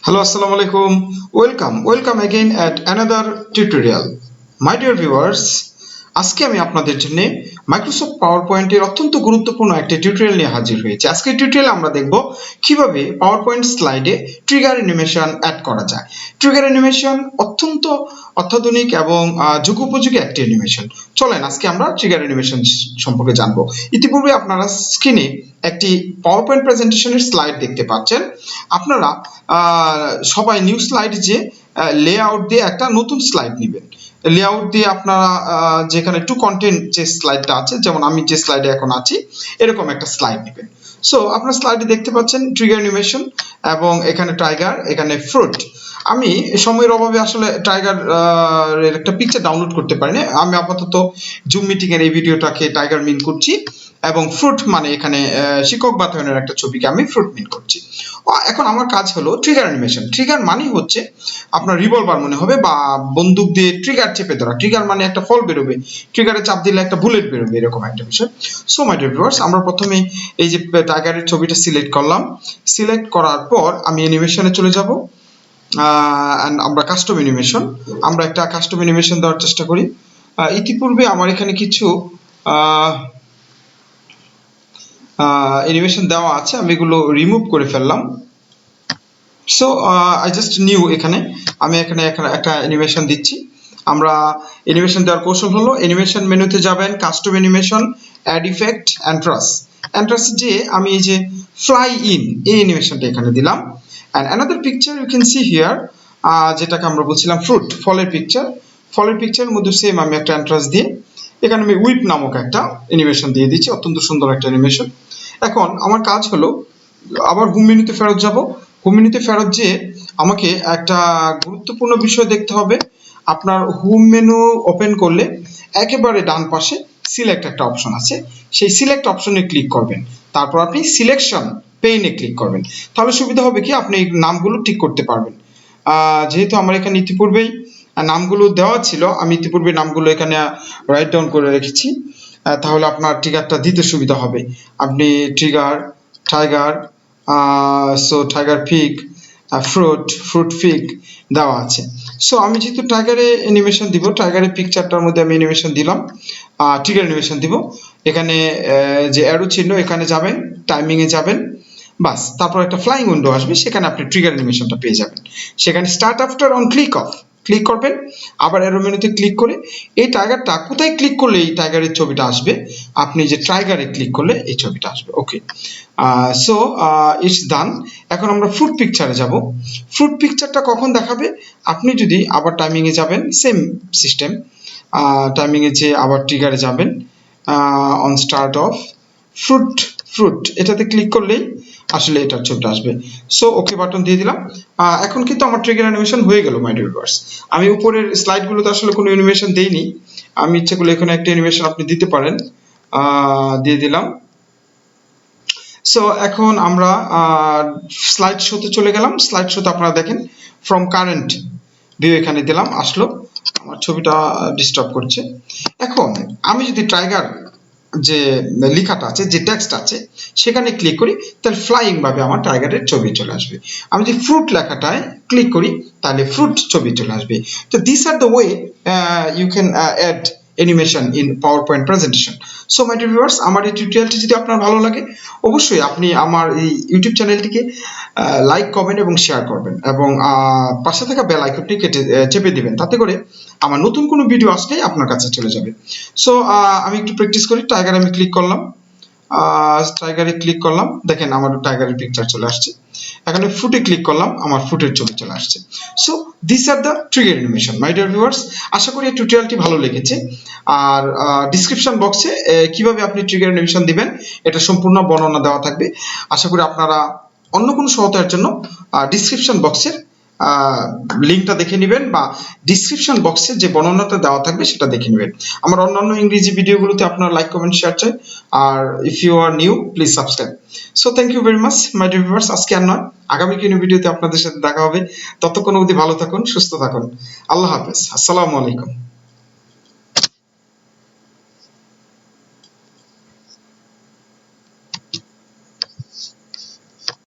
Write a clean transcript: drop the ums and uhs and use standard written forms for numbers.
Hello, assalamu alaikum. Welcome again at another tutorial. My dear viewers, আজকে আমি আপনাদের জন্য মাইক্রোসফট পাওয়ার পয়েন্টের অত্যন্ত গুরুত্বপূর্ণ একটা টিউটোরিয়াল নিয়ে হাজির হয়েছি। আজকের টিউটোরিয়ালে আমরা দেখব কিভাবে পাওয়ার পয়েন্ট স্লাইডে ট্রিগার অ্যানিমেশন অ্যাড করা যায়। ট্রিগার অ্যানিমেশন অত্যন্ত অত্যাধুনিক এবং যুগোপযোগী একটি অ্যানিমেশন। চলেন আজকে আমরা ট্রিগার অ্যানিমেশন সম্পর্কে জানবো। ইতিপূর্বে আপনারা স্ক্রিনে একটি পাওয়ার পয়েন্ট প্রেজেন্টেশনের স্লাইড দেখতে পাচ্ছেন। আপনারা সবাই নিউ স্লাইড যে লেআউট দিয়ে একটা নতুন স্লাইড নেবেন। লেআউট দিয়ে আপনারা যেখানে টু কন্টেন্ট যে স্লাইডটা আছে, যেমন আমি যে স্লাইডে এখন আছি এরকম একটা স্লাইড নেবেন। সো আপনার স্লাইডে দেখতে পাচ্ছেন ট্রিগার অ্যানিমেশন এবং এখানে টাইগার, এখানে ফ্রুট। আমি সময়ের অভাবে আসলে টাইগার এর একটা পিকচার ডাউনলোড করতে পারিনি। আমি আপাতত জুম মিটিং এর এই ভিডিওটাকে টাইগার মিন করছি এবং ফ্রুট মানে এখানে শিক্ষক বাতায়নের একটা ছবিকে আমি ফ্রুট মিন করছি। এখন আমার কাজ হলো ট্রিগার অ্যানিমেশন। ট্রিগার মানে হচ্ছে আপনার রিভলভার মনে হবে বা বন্দুক দিয়ে ট্রিগার চেপে ধরা। ট্রিগার মানে একটা ফল বেরোবে, ট্রিগারে চাপ দিলে একটা বুলেট বেরোবে, এরকম একটা বিষয়। সো মাই ডিয়ার ভিউয়ার্স, আমরা প্রথমে এই যে টাইগারের ছবিটা সিলেক্ট করলাম। সিলেক্ট করার পর আমি অ্যানিমেশনে চলে যাব। আমরা কাস্টম অ্যানিমেশন, আমরা একটা কাস্টম অ্যানিমেশন দেওয়ার চেষ্টা করি। ইতিপূর্বে আমার এখানে কিছু অ্যানিমেশন দেওয়া আছে, আমি এগুলো রিমুভ করে ফেললাম। সো আই জাস্ট নিউ এখানে আমি একটা অ্যানিমেশন দিচ্ছি। আমরা অ্যানিমেশন দেওয়ার কৌশল হলো অ্যানিমেশন মেনুতে যাবেন, custom animation, add effect, entrance যে আমি এই যে ফ্লাই ইন এই অ্যানিমেশনটা এখানে দিলাম। And another picture you can see here, যেটাকে আমরা বলছিলাম ফ্রুট, ফলের পিকচারের মধ্যে সেম আমি একটা এন্ট্রাস দিয়ে এখানে আমি উইপ নামক একটা অ্যানিমেশন দিয়ে দিচ্ছি, অত্যন্ত সুন্দর একটা অ্যানিমেশন। এখন আমার কাজ হলো আবার হোম মেনুতে ফেরত যাব। হোম মেনুতে ফেরত যেয়ে আমাকে একটা গুরুত্বপূর্ণ বিষয় দেখতে হবে। আপনার হোম মেনু ওপেন করলে একেবারে ডান পাশে সিলেক্ট একটা অপশন আছে, সেই সিলেক্ট অপশনে ক্লিক করবেন। তারপর আপনি সিলেকশন পেইনে ক্লিক করবেন। তাহলে সুবিধা হবে কি, আপনি এই নামগুলো ঠিক করতে পারবেন। যেহেতু আমার এখানে ইতিপূর্বেই নামগুলো দেওয়া ছিল, আমি ইতিপূর্বে নামগুলো এখানে রাইট ডাউন করে রেখেছি, তাহলে আপনার ট্রিগারটা দিতে সুবিধা হবে। আপনি trigger, tiger, so tiger pick, fruit pick দেওয়া আছে। সো আমি যেহেতু টাইগারে অ্যানিমেশন দিব, টাইগারের পিকচারটার মধ্যে আমি অ্যানিমেশন দিলাম, ট্রিগার অ্যানিমেশন দিব। এখানে যে অ্যারো চিহ্ন এখানে যাবেন, টাইমিং এ যাবেন, বাস। তারপর একটা ফ্লাইং উইন্ডো আসবে, সেখানে আপনি ট্রিগার অ্যানিমেশনটা পেয়ে যাবেন। সেখানে স্টার্ট আফটার অন ক্লিক করবেন, আবার অ্যারো মেনুতে ক্লিক করে এই টাইগারটা কোথায় ক্লিক করলে এই টাইগারের ছবিটা আসবে, আপনি যে টাইগারে ক্লিক করলে এই ছবিটা আসবে। ওকে, সো ইটস ডান। এখন আমরা ফ্রুট পিকচারে যাব। ফ্রুট পিকচারটা কখন দেখাবে, আপনি যদি আবার টাইমিং এ যাবেন, সেম সিস্টেম, টাইমিং এ যে আবার ট্রিগারে যাবেন, অন স্টার্ট অফ ফ্রুট এটাতে ক্লিক করলেই আসলে এটার ছবিটা আসবে। সো ওকে বাটন দিয়ে দিলাম। এখন কিন্তু আমার ট্রিগার অ্যানিমেশন হয়ে গেল মাই ডিয়ার ভিউয়ার্স। আমি উপরের স্লাইডগুলোতে আসলে কোনো অ্যানিমেশন দেইনি, আমি ইচ্ছে করলে এখানে একটা অ্যানিমেশন আপনি দিতে পারেন, দিয়ে দিলাম। সো এখন আমরা স্লাইড শোতে চলে গেলাম। স্লাইড শোতে আপনারা দেখেন ফ্রম কারেন্ট ভিউ এখানে দিলাম, আসলো। আমার ছবিটা ডিস্টার্ব করছে। এখন আমি যদি টাইগার যে লেখাটা আছে, যে টেক্সট আছে সেখানে ক্লিক করি, তাহলে ফ্লাইং ভাবে আমার টাইগারের ছবি চলে আসবে। আমি যদি ফ্রুট লেখাটায় ক্লিক করি তাহলে ফ্রুট ছবি চলে আসবে। তো this are the way you can add animation in PowerPoint presentation. So my dear viewers, আমার এই টিউটোরিয়ালটি যদি আপনার ভালো লাগে অবশ্যই আপনি আমার এই ইউটিউব চ্যানেলটিকে লাইক, কমেন্ট এবং শেয়ার করবেন এবং পাশে থাকা বেল আইকনটি চেপে দিবেন, তাতে করে আমার নতুন কোনো ভিডিও আসলেই আপনার কাছে চলে যাবে। সো আমি একটু প্র্যাকটিস করি। টাইগারে আমি ক্লিক করলাম, টাইগারে ক্লিক করলাম, দেখেন আমার টাইগারের পিকচার চলে আসছে। এখানে ফ্রুটে ক্লিক করলাম, আমার ফ্রুটের ছবি চলে আসছে। So this are the trigger animation my dear viewers. আশা করি এই টিউটোরিয়ালটি ভালো লেগেছে। আর ডিসক্রিপশন বক্সে কিভাবে আপনি ট্রিগার অ্যানিমেশন দিবেন এটা সম্পূর্ণ বর্ণনা দেওয়া থাকবে। আশা করি আপনারা অন্য কোনো সহায়তার জন্য ডিসক্রিপশন বক্সের লিঙ্কটা দেখে নেবেন বা ডিসক্রিপশন বক্সে যে বর্ণনাটা দেওয়া থাকবে সেটা দেখে নেবেন। আমার অন্যান্য ইংরেজি ভিডিওগুলোতে আপনারা লাইক, কমেন্ট, শেয়ার চাই। আর if you are new please subscribe. So thank you very much my dear viewers. আজকে আর নয়, আগামী কোনো ভিডিওতে আপনাদের সাথে দেখা হবে। ততক্ষণ অবধি ভালো থাকুন, সুস্থ থাকুন। আল্লাহ হাফেজ, আসসালামু আলাইকুম।